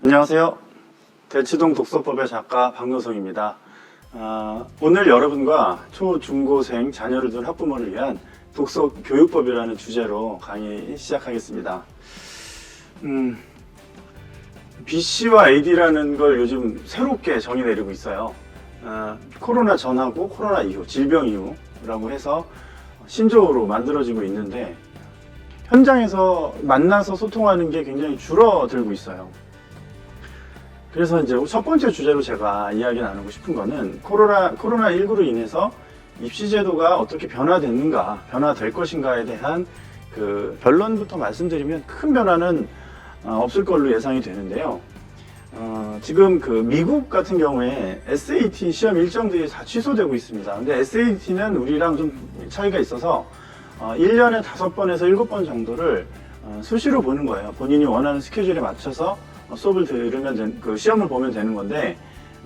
안녕하세요. 대치동 독서법의 작가 박노성입니다. 오늘 여러분과 초, 중고생 자녀를 둔 학부모를 위한 독서 교육법이라는 주제로 강의 시작하겠습니다. BC와 AD라는 걸 요즘 새롭게 정의 내리고 있어요. 코로나 전하고 코로나 이후, 질병 이후라고 해서 신조어로 만들어지고 있는데 현장에서 만나서 소통하는 게 굉장히 줄어들고 있어요. 그래서 이제 첫 번째 주제로 제가 이야기 나누고 싶은 거는 코로나19로 인해서 입시제도가 어떻게 변화될 것인가에 대한 그 변론부터 말씀드리면 큰 변화는 없을 걸로 예상이 되는데요. 지금 그 미국 같은 경우에 SAT 시험 일정들이 다 취소되고 있습니다. 근데 SAT는 우리랑 좀 차이가 있어서 1년에 5번에서 7번 정도를 수시로 보는 거예요. 본인이 원하는 스케줄에 맞춰서 수업을 들으면 그 시험을 보면 되는 건데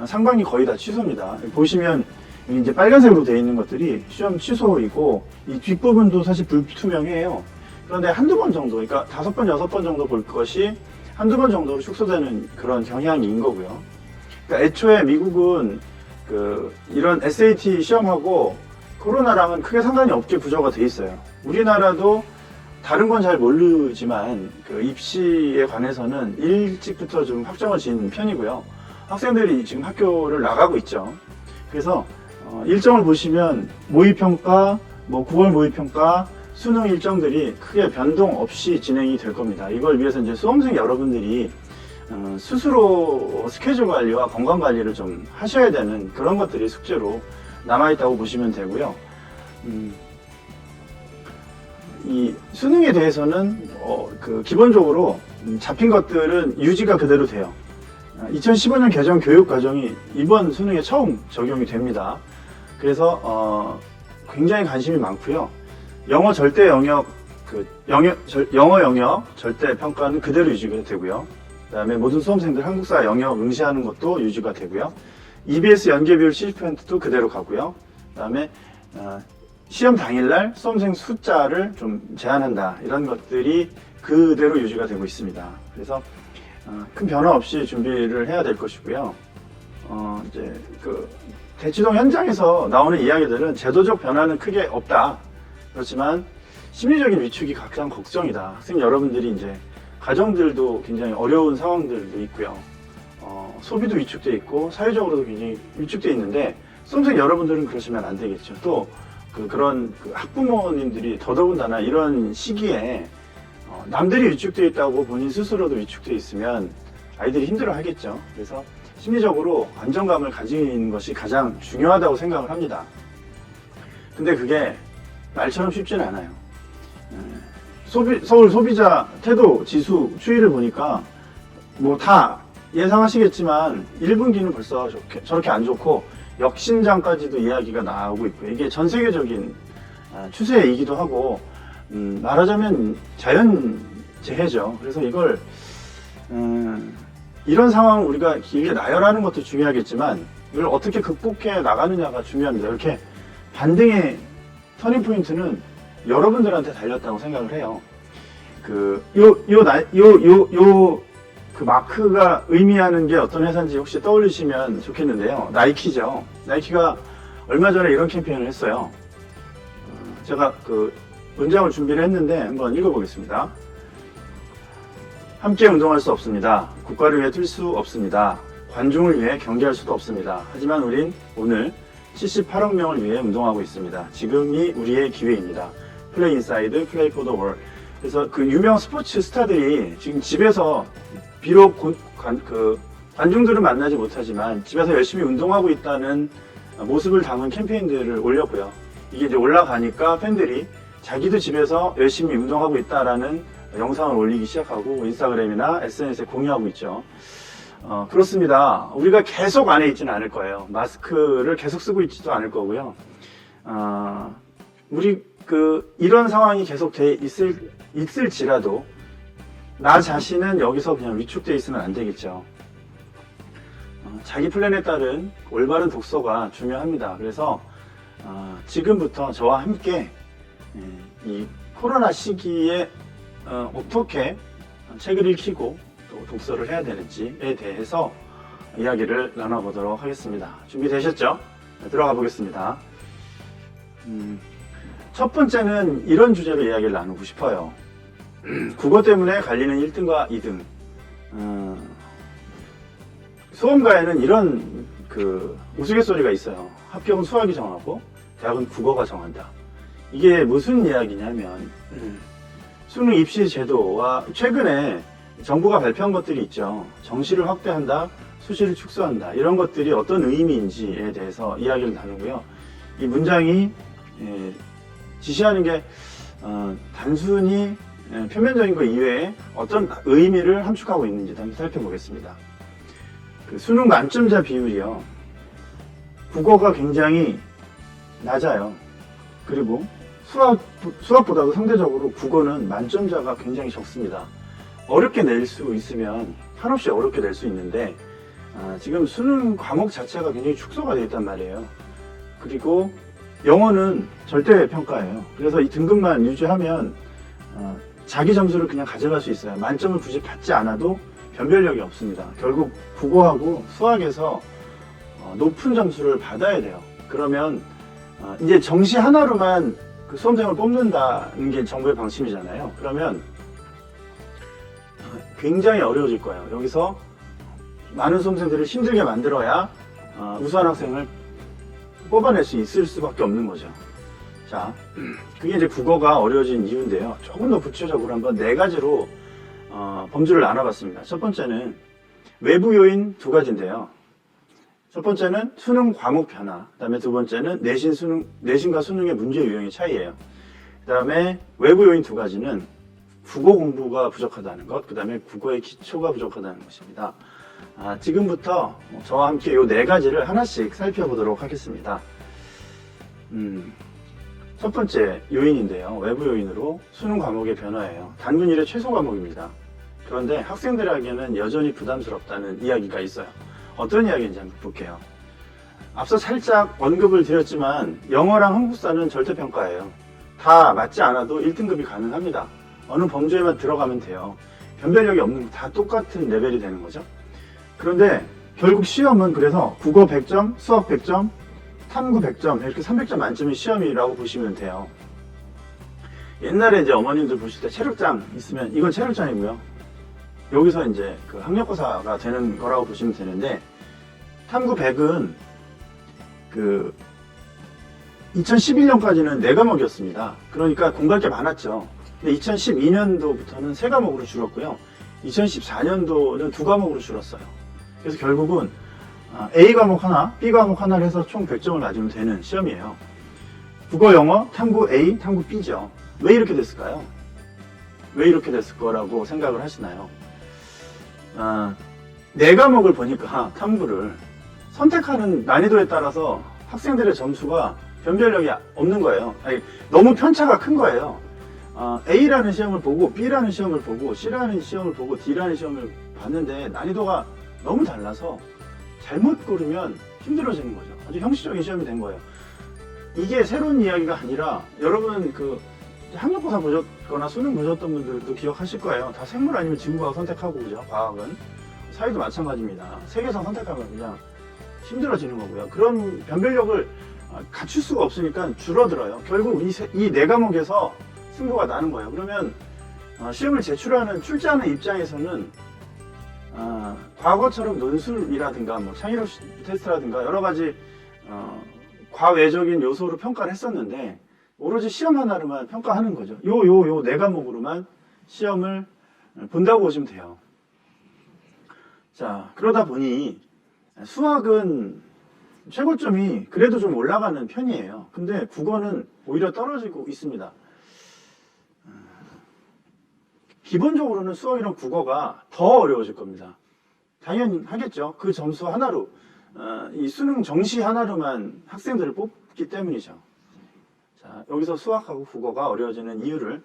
상반기 거의 다 취소입니다. 보시면 이제 빨간색으로 되어 있는 것들이 시험 취소이고 이 뒷부분도 사실 불투명해요. 그런데 한두 번 정도, 그러니까 5번, 6번 정도 볼 것이 한두 번 정도로 축소되는 그런 경향인 거고요. 그러니까 애초에 미국은 이런 SAT 시험하고 코로나랑은 크게 상관이 없게 구조가 돼 있어요. 우리나라도 다른 건 잘 모르지만 그 입시에 관해서는 일찍부터 좀 확정을 지은 편이고요. 학생들이 지금 학교를 나가고 있죠. 그래서 일정을 보시면 모의평가, 9월 모의평가, 수능 일정들이 크게 변동 없이 진행이 될 겁니다. 이걸 위해서 이제 수험생 여러분들이 스스로 스케줄 관리와 건강 관리를 좀 하셔야 되는 그런 것들이 숙제로 남아있다고 보시면 되고요. 이 수능에 대해서는 기본적으로 잡힌 것들은 유지가 그대로 돼요. 2015년 개정 교육과정이 이번 수능에 처음 적용이 됩니다. 그래서 굉장히 관심이 많고요. 영어 절대 영역, 영어 영역 절대 평가는 그대로 유지가 되고요. 그다음에 모든 수험생들 한국사 영역 응시하는 것도 유지가 되고요. EBS 연계 비율 70%도 그대로 가고요. 그다음에 시험 당일날 수험생 숫자를 좀 제한한다. 이런 것들이 그대로 유지가 되고 있습니다. 그래서 큰 변화 없이 준비를 해야 될 것이고요. 이제 대치동 현장에서 나오는 이야기들은 제도적 변화는 크게 없다. 그렇지만 심리적인 위축이 가장 걱정이다. 학생 여러분들이 이제 가정들도 굉장히 어려운 상황들도 있고요. 소비도 위축돼 있고 사회적으로도 굉장히 위축돼 있는데 수험생 여러분들은 그러시면 안 되겠죠. 또 그런 학부모님들이 더더군다나 이런 시기에 남들이 위축돼 있다고 본인 스스로도 위축돼 있으면 아이들이 힘들어 하겠죠. 그래서 심리적으로 안정감을 가지는 것이 가장 중요하다고 생각을 합니다. 근데 그게 말처럼 쉽지는 않아요. 서울 소비자 태도 지수 추이를 보니까 다 예상하시겠지만 1분기는 벌써 저렇게 안 좋고 역신장까지도 이야기가 나오고 있고요. 이게 전 세계적인 추세이기도 하고 말하자면 자연재해죠. 그래서 이걸 이런 상황을 우리가 길게 나열하는 것도 중요하겠지만 이걸 어떻게 극복해 나가느냐가 중요합니다. 이렇게 반등의 터닝포인트는 여러분들한테 달렸다고 생각을 해요. 그 마크가 의미하는 게 어떤 회사인지 혹시 떠올리시면 좋겠는데요. 나이키죠. 나이키가 얼마 전에 이런 캠페인을 했어요. 제가 문장을 준비를 했는데 한번 읽어보겠습니다. 함께 운동할 수 없습니다. 국가를 위해 뛸 수 없습니다. 관중을 위해 경기할 수도 없습니다. 하지만 우린 오늘 78억 명을 위해 운동하고 있습니다. 지금이 우리의 기회입니다. 플레이 인사이드, 플레이 포 더 월. 그래서 유명 스포츠 스타들이 지금 집에서 비록 관중들은 만나지 못하지만 집에서 열심히 운동하고 있다는 모습을 담은 캠페인들을 올렸고요. 이게 이제 올라가니까 팬들이 자기도 집에서 열심히 운동하고 있다라는 영상을 올리기 시작하고 인스타그램이나 SNS에 공유하고 있죠. 그렇습니다. 우리가 계속 안에 있지는 않을 거예요. 마스크를 계속 쓰고 있지도 않을 거고요. 우리 이런 상황이 계속 있을지라도 나 자신은 여기서 그냥 위축되어 있으면 안 되겠죠. 자기 플랜에 따른 올바른 독서가 중요합니다. 그래서 지금부터 저와 함께 이 코로나 시기에 어떻게 책을 읽히고 또 독서를 해야 되는지에 대해서 이야기를 나눠보도록 하겠습니다. 준비되셨죠? 들어가 보겠습니다. 첫 번째는 이런 주제로 이야기를 나누고 싶어요. 국어 때문에 갈리는 1등과 2등. 수험가에는 이런 우스갯소리가 있어요. 합격은 수학이 정하고 대학은 국어가 정한다. 이게 무슨 이야기냐면 수능 입시 제도와 최근에 정부가 발표한 것들이 있죠. 정시를 확대한다, 수시를 축소한다. 이런 것들이 어떤 의미인지에 대해서 이야기를 나누고요. 이 문장이 지시하는 게 단순히 표면적인 것 이외에 어떤 의미를 함축하고 있는지 한번 살펴보겠습니다. 수능 만점자 비율이요. 국어가 굉장히 낮아요. 그리고 수학보다도 상대적으로 국어는 만점자가 굉장히 적습니다. 어렵게 낼 수 있으면 한없이 어렵게 낼 수 있는데 지금 수능 과목 자체가 굉장히 축소가 되어 있단 말이에요. 그리고 영어는 절대 평가예요. 그래서 이 등급만 유지하면 자기 점수를 그냥 가져갈 수 있어요. 만점을 굳이 받지 않아도 변별력이 없습니다. 결국 국어하고 수학에서 높은 점수를 받아야 돼요. 그러면 이제 정시 하나로만 그 수험생을 뽑는다는 게 정부의 방침이잖아요. 그러면 굉장히 어려워질 거예요. 여기서 많은 수험생들을 힘들게 만들어야 우수한 학생을 뽑아낼 수 있을 수밖에 없는 거죠. 자, 그게 이제 국어가 어려워진 이유인데요. 조금 더 구체적으로 한번 4가지로 범주를 나눠봤습니다. 첫 번째는 외부 요인 2가지인데요. 첫 번째는 수능 과목 변화, 그 다음에 두 번째는 내신과 수능의 문제 유형의 차이예요. 그 다음에 외부 요인 2가지는 국어 공부가 부족하다는 것, 그 다음에 국어의 기초가 부족하다는 것입니다. 지금부터 저와 함께 이 4가지를 하나씩 살펴보도록 하겠습니다. 첫 번째 요인인데요. 외부 요인으로 수능 과목의 변화예요. 단군 1의 최소 과목입니다. 그런데 학생들에게는 여전히 부담스럽다는 이야기가 있어요. 어떤 이야기인지 한번 볼게요. 앞서 살짝 언급을 드렸지만 영어랑 한국사는 절대평가예요. 다 맞지 않아도 1등급이 가능합니다. 어느 범주에만 들어가면 돼요. 변별력이 없는 거 다 똑같은 레벨이 되는 거죠. 그런데 결국 시험은 그래서 국어 100점, 수학 100점, 탐구 100점 이렇게 300점 만점의 시험이라고 보시면 돼요. 옛날에 이제 어머님들 보실 때 체력장 있으면 이건 체력장이고요. 여기서 이제 그 학력고사가 되는 거라고 보시면 되는데 탐구 100은 그 2011년까지는 4과목이었습니다. 그러니까 공부할 게 많았죠. 근데 2012년도부터는 3과목으로 줄었고요. 2014년도는 2과목으로 줄었어요. 그래서 결국은 A 과목 하나, B 과목 하나를 해서 총 100점을 맞으면 되는 시험이에요. 국어, 영어, 탐구 A, 탐구 B죠. 왜 이렇게 됐을까요? 왜 이렇게 됐을 거라고 생각을 하시나요? 4과목을 보니까 탐구를 선택하는 난이도에 따라서 학생들의 점수가 변별력이 없는 거예요. 아니, 너무 편차가 큰 거예요. A라는 시험을 보고 B라는 시험을 보고 C라는 시험을 보고 D라는 시험을 봤는데 난이도가 너무 달라서 잘못 고르면 힘들어지는 거죠. 아주 형식적인 시험이 된 거예요. 이게 새로운 이야기가 아니라 여러분 학력고사 보셨거나 수능 보셨던 분들도 기억하실 거예요. 다 생물 아니면 지구과학 선택하고 그죠? 과학은 사회도 마찬가지입니다. 세계사 선택하면 그냥 힘들어지는 거고요. 그런 변별력을 갖출 수가 없으니까 줄어들어요. 결국 이 4과목에서 승부가 나는 거예요. 그러면 시험을 제출하는 출제하는 입장에서는 과거처럼 논술이라든가 창의력 테스트라든가 여러 가지 과외적인 요소로 평가를 했었는데 오로지 시험 하나로만 평가하는 거죠. 요 4과목으로만 시험을 본다고 보시면 돼요. 자, 그러다 보니 수학은 최고점이 그래도 좀 올라가는 편이에요. 근데 국어는 오히려 떨어지고 있습니다. 기본적으로는 수학이랑 국어가 더 어려워질 겁니다. 당연히 하겠죠. 그 점수 하나로 이 수능 정시 하나로만 학생들을 뽑기 때문이죠. 자, 여기서 수학하고 국어가 어려워지는 이유를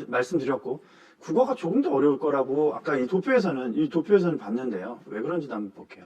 말씀드렸고 국어가 조금 더 어려울 거라고 아까 이 도표에서는 봤는데요. 왜 그런지 한번 볼게요.